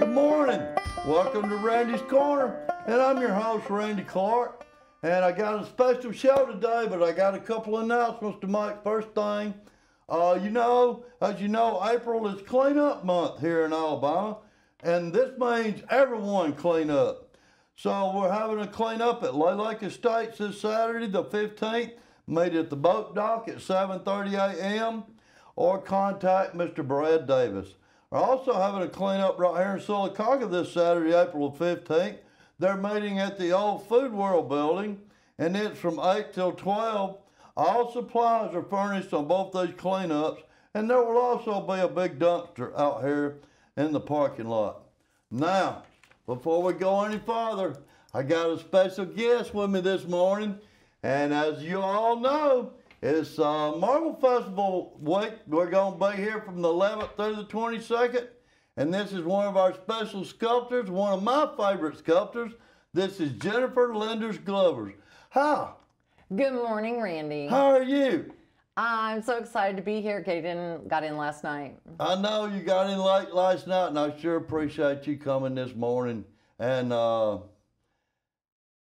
Good morning. Welcome to Randy's Corner, and I'm your host, Randy Clark. And I got a special show today, but I got a couple of announcements to make. First thing, as you know, April is cleanup month here in Alabama, and this means everyone clean up. So we're having a cleanup at Lay Lake Estates this Saturday, the 15th. Meet at the boat dock at 7:30 a.m. or contact Mr. Brad Davis. We're also having a cleanup right here in Sylacauga this Saturday, April 15th. They're meeting at the old Food World building, and it's from 8 till 12. All supplies are furnished on both these cleanups, and there will also be a big dumpster out here in the parking lot. Now, before we go any farther, I got a special guest with me this morning, and as you all know, it's Marble Festival week. We're going to be here from the 11th through the 22nd. And this is one of our special sculptors, one of my favorite sculptors. This is Jennifer Lenders Glover. Hi. Good morning, Randy. How are you? I'm so excited to be here. Got in last night. I know you got in late last night, and I sure appreciate you coming this morning. And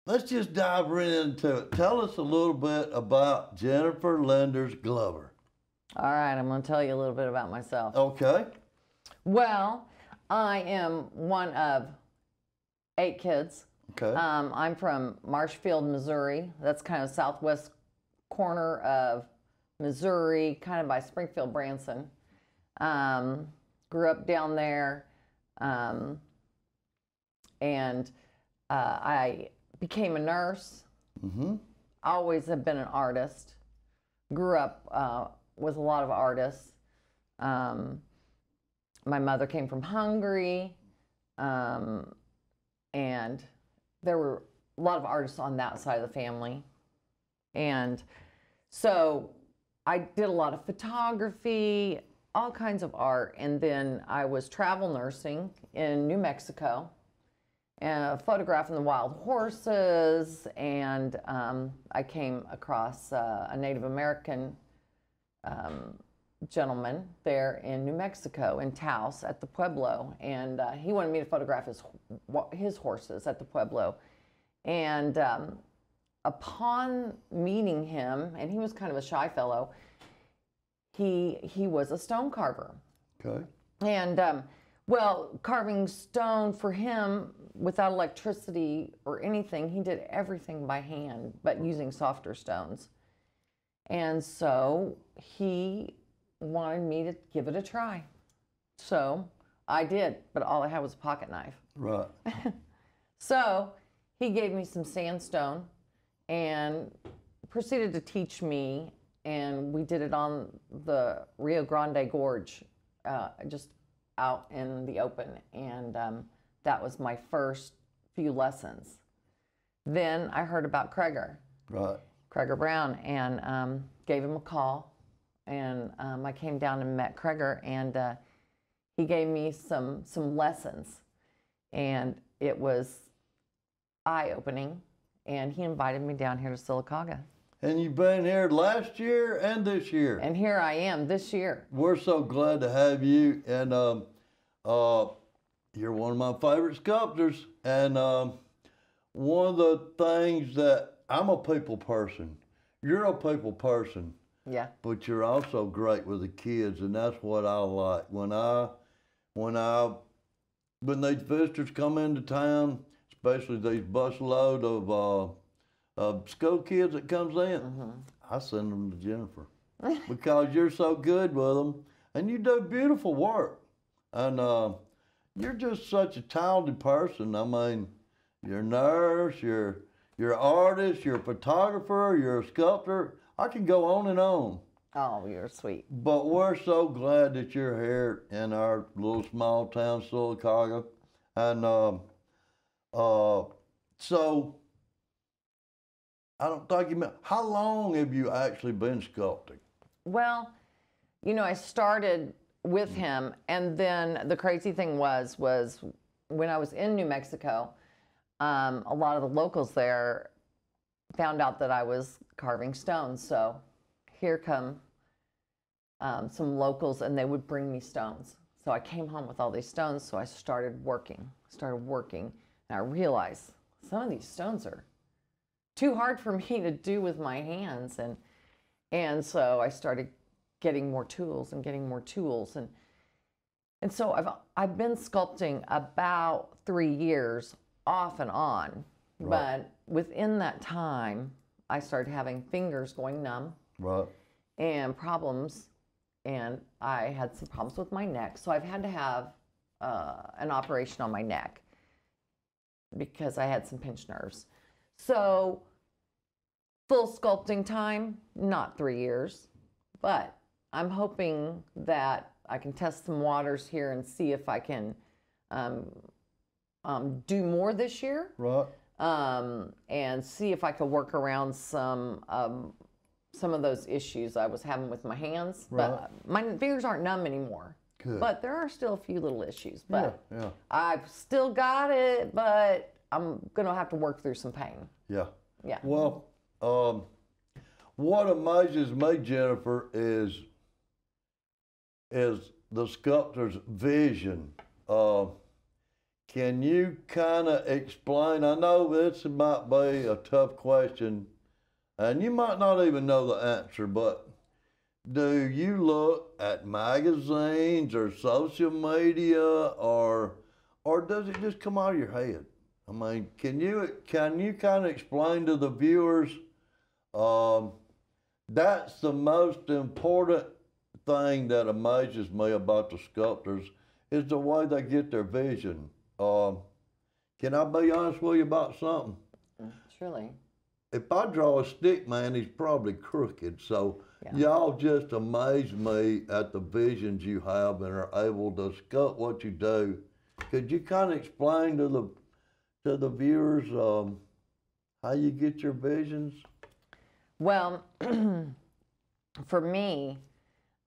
let's just dive right into it. Tell us a little bit about Jennifer Lenders Glover. All right, I'm going to tell you a little bit about myself. Okay. Well, I am one of 8 kids. Okay. I'm from Marshfield, Missouri. That's kind of southwest corner of Missouri, kind of by Springfield, Branson. Grew up down there, and I became a nurse. Mm-hmm. Always have been an artist. Grew up with a lot of artists. My mother came from Hungary, and there were a lot of artists on that side of the family. And so I did a lot of photography, all kinds of art, and then I was travel nursing in New Mexico, photographing the wild horses, and I came across a Native American gentleman there in New Mexico, in Taos at the Pueblo, and he wanted me to photograph his horses at the Pueblo. And upon meeting him, and he was kind of a shy fellow, he was a stone carver. Okay. And well, carving stone for him without electricity or anything, he did everything by hand, but using softer stones. And so he wanted me to give it a try. So I did, but all I had was a pocket knife. Right. So he gave me some sandstone and proceeded to teach me, and we did it on the Rio Grande Gorge, just out in the open, and that was my first few lessons. Then I heard about Kreger. Right. Kreger Brown, and gave him a call, and I came down and met Kreger, and he gave me some lessons, and it was eye-opening, and he invited me down here to Sylacauga. And you've been here last year and this year. And here I am this year. We're so glad to have you, and you're one of my favorite sculptors, and one of the things that I'm a people person. You're a people person. Yeah. But you're also great with the kids, and that's what I like. When these visitors come into town, especially these busload of school kids that comes in, Mm-hmm. I send them to Jennifer because you're so good with them, and you do beautiful work, and you're just such a talented person. I mean, you're a nurse, you're an artist, you're a photographer, you're a sculptor. I can go on and on. Oh, you're sweet. But we're so glad that you're here in our little small town, Sylacauga. And so, I don't think you meant, how long have you actually been sculpting? Well, you know, I started with him, and then the crazy thing was when I was in New Mexico, a lot of the locals there found out that I was carving stones. So here come some locals, and they would bring me stones. So I came home with all these stones, so I started working, and I realized some of these stones are too hard for me to do with my hands, and so I started getting more tools, and so I've been sculpting about 3 years off and on, Right. but within that time, I started having fingers going numb Right. and problems, and I had some problems with my neck, so I've had to have an operation on my neck because I had some pinched nerves. So full sculpting time, not 3 years, but I'm hoping that I can test some waters here and see if I can do more this year, Right. and see if I could work around some of those issues I was having with my hands. Right. But my fingers aren't numb anymore. Good. But there are still a few little issues. But Yeah. I've still got it, but I'm going to have to work through some pain. Yeah. Yeah. Well, what amazes me, Jennifer, is the sculptor's vision. Can you kind of explain? I know this might be a tough question, and you might not even know the answer, but do you look at magazines or social media, or does it just come out of your head? I mean, can you kind of explain to the viewers? That's the most important thing that amazes me about the sculptors is the way they get their vision. Can I be honest with you about something? Surely. If I draw a stick man, he's probably crooked. So Yeah. y'all just amaze me at the visions you have and are able to sculpt what you do. Could you kind of explain to the viewers how you get your visions? Well, for me,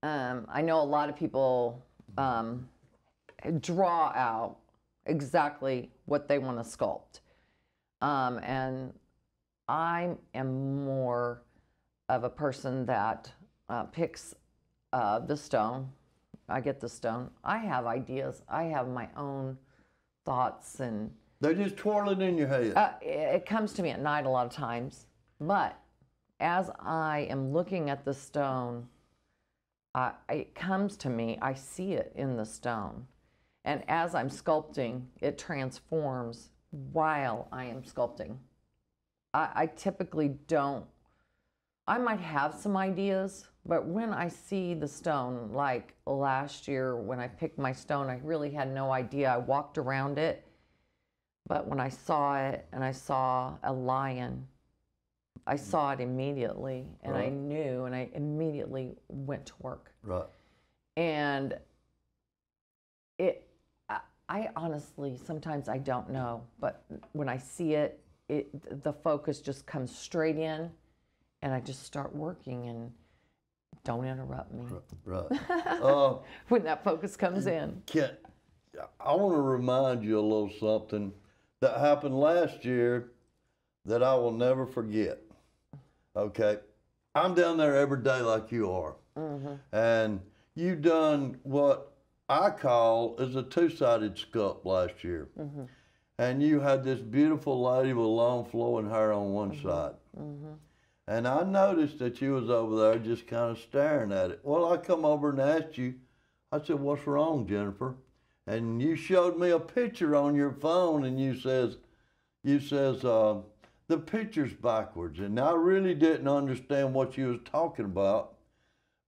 I know a lot of people draw out exactly what they want to sculpt. And I am more of a person that picks the stone. I get the stone. I have ideas. I have my own thoughts, and They just twirl it in your head. it comes to me at night a lot of times. But as I am looking at the stone, it comes to me, I see it in the stone. And as I'm sculpting, it transforms while I am sculpting. I typically don't, I might have some ideas, but when I see the stone, like last year when I picked my stone, I really had no idea. I walked around it, but when I saw it and I saw a lion, I saw it immediately, and I Right. knew, and I immediately went to work. Right. And I honestly, sometimes I don't know, but when I see it, the focus just comes straight in, and I just start working, and don't interrupt me Right. when that focus comes in. I want to remind you a little something that happened last year that I will never forget. Okay. I'm down there every day like you are. Mm-hmm. And you done what I call is a two-sided sculpt last year. Mm-hmm. And you had this beautiful lady with long flowing hair on one side. Mm-hmm. And I noticed that you was over there just kind of staring at it. Well, I come over and asked you, I said, "What's wrong, Jennifer?" And you showed me a picture on your phone, and you says, the picture's backwards. And I really didn't understand what you was talking about.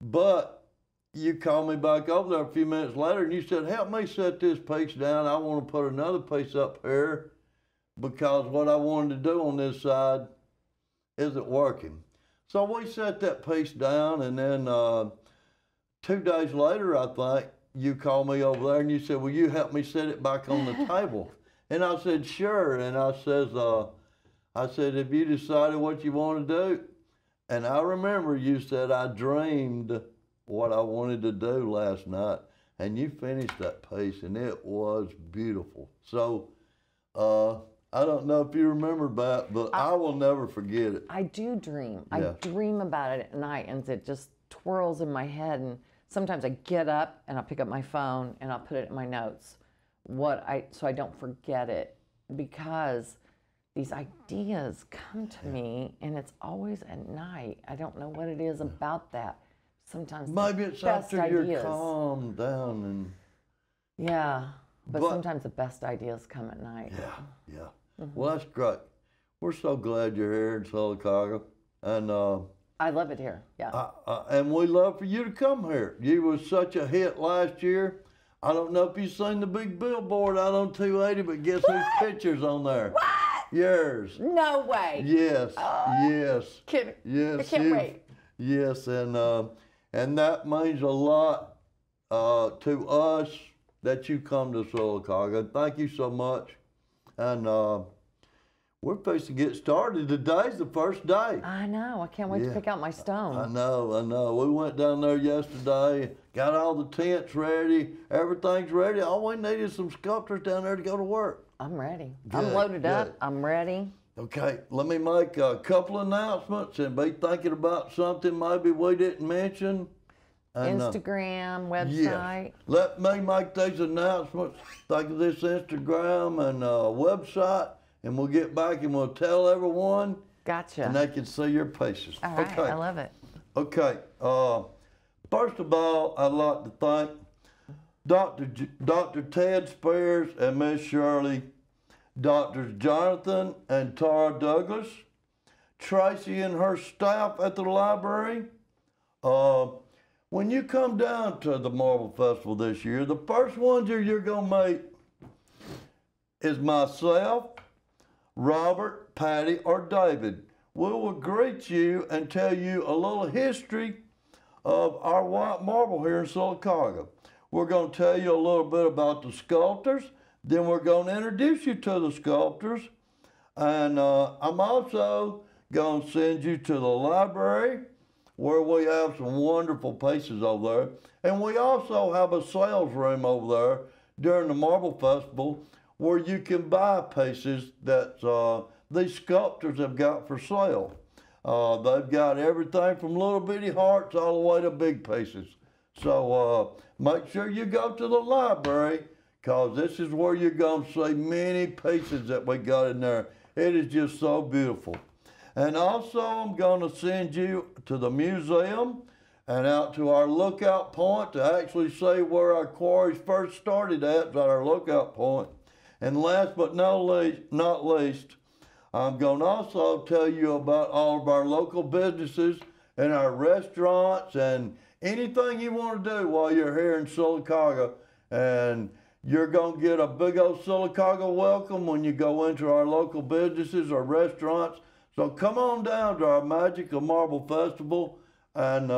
But you called me back over there a few minutes later, and you said, "Help me set this piece down. I want to put another piece up here because what I wanted to do on this side isn't working." So we set that piece down, and then 2 days later, I think, you called me over there and you said, "Will you help me set it back on the table?" And I said, "Sure." And I said, "Have you decided what you want to do?" And I remember you said, "I dreamed what I wanted to do last night," and you finished that piece, and it was beautiful. So I don't know if you remember that, but I will never forget it. I do dream. Yeah. I dream about it at night, and it just twirls in my head. And sometimes I get up and I'll pick up my phone and I'll put it in my notes, so I don't forget it, because these ideas come to me and it's always at night. I don't know what it is about that. Sometimes Maybe it's best after you're ideas. calmed down and. Yeah, but sometimes the best ideas come at night. Yeah, yeah. Well, that's great. We're so glad you're here in Sylacauga, and I love it here. Yeah. And we love for you to come here. You was such a hit last year. I don't know if you've seen the big billboard out on 280, but guess whose picture's on there? What? Yours. No way. Yes. Yes. Kidding. Yes. I can't wait. Yes, and that means a lot to us that you come to Sylacauga. Thank you so much. And we're supposed to get started. Today's the first day. I know. I can't wait to pick out my stone. I know. We went down there yesterday, got all the tents ready. Everything's ready. All we need is some sculptors down there to go to work. I'm ready. Good, I'm loaded up. good. I'm ready. Okay, let me make a couple announcements and be thinking about something maybe we didn't mention. And, Instagram, website. yes. Let me make these announcements. Think of this Instagram and website, and we'll get back and we'll tell everyone, Gotcha. and they can see your pieces. All right. Okay. I love it. Okay. First of all, I'd like to thank Dr. Ted Spears and Miss Shirley, Drs. Jonathan and Tara Douglas, Tracy and her staff at the library. When you come down to the Marble Festival this year, the first ones you're going to meet is myself, Robert, Patty, or David. We will greet you and tell you a little history of our white marble here in Sylacauga. We're going to tell you a little bit about the sculptors. Then we're going to introduce you to the sculptors. And I'm also going to send you to the library, where we have some wonderful pieces over there. And we also have a sales room over there during the Marble Festival where you can buy pieces that these sculptors have got for sale. They've got everything from little bitty hearts all the way to big pieces. So make sure you go to the library, because this is where you're going to see many pieces that we got in there. It is just so beautiful. And also, I'm going to send you to the museum and out to our lookout point to actually see where our quarries first started at our lookout point. And last but not least, I'm going to also tell you about all of our local businesses and our restaurants and anything you want to do while you're here in Sylacauga. And you're going to get a big old Sylacauga welcome when you go into our local businesses or restaurants. So come on down to our Magic of Marble Festival, and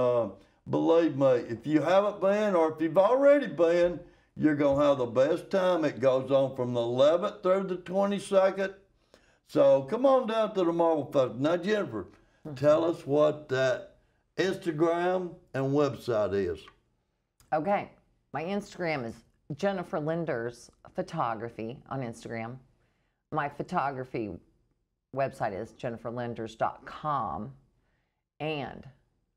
believe me, if you haven't been or if you've already been, you're going to have the best time. It goes on from the 11th through the 22nd. So come on down to the Marble Festival. Now, Jennifer, tell us what that Instagram and website is. Okay. My Instagram is Jennifer Linders Photography on Instagram. My photography website is jenniferlinders.com. And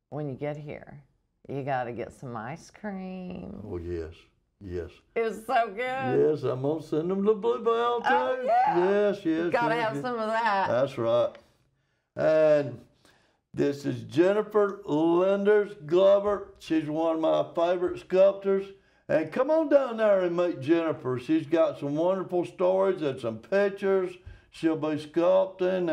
when you get here, you got to get some ice cream. Oh, yes. Yes. It's so good. Yes, I'm going to send them to Bluebell, too. Oh, yeah. Yes. Got to have some of that. That's right. And this is Jennifer Linders Glover. She's one of my favorite sculptors. And come on down there and meet Jennifer. She's got some wonderful stories and some pictures. She'll be sculpting,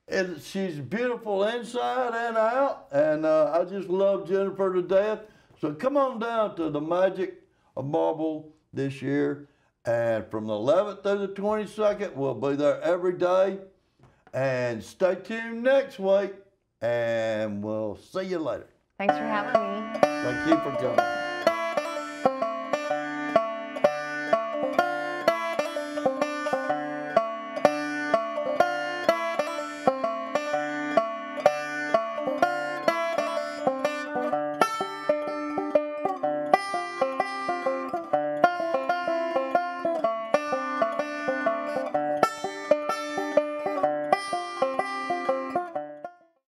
and she's beautiful inside and out. And I just love Jennifer to death. So come on down to the Magic of Marble this year. And from the 11th through the 22nd, we'll be there every day. And stay tuned next week, and we'll see you later. Thanks for having me. Thank you for coming.